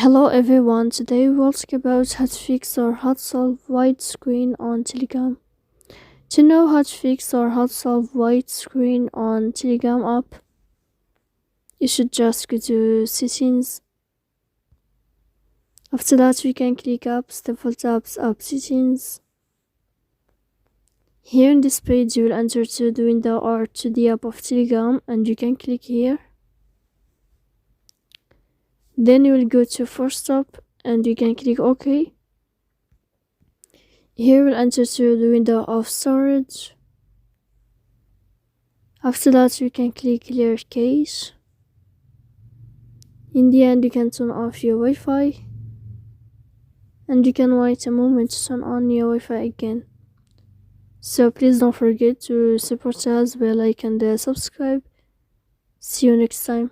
Hello everyone, today we'll talk about how to fix or how to solve white screen on Telegram. To know how to fix or how to solve white screen on Telegram app, you should just go to settings. After that, we can click apps, default apps, app settings. Here in this page, you will enter to the window or to the app of Telegram and you can click here. Then you will go to force stop and you can click OK. Here we'll enter to the window of storage. After that, you can click clear cache. In the end, you can turn off your Wi-Fi. And you can wait a moment to turn on your Wi-Fi again. So please don't forget to support us by like and subscribe. See you next time.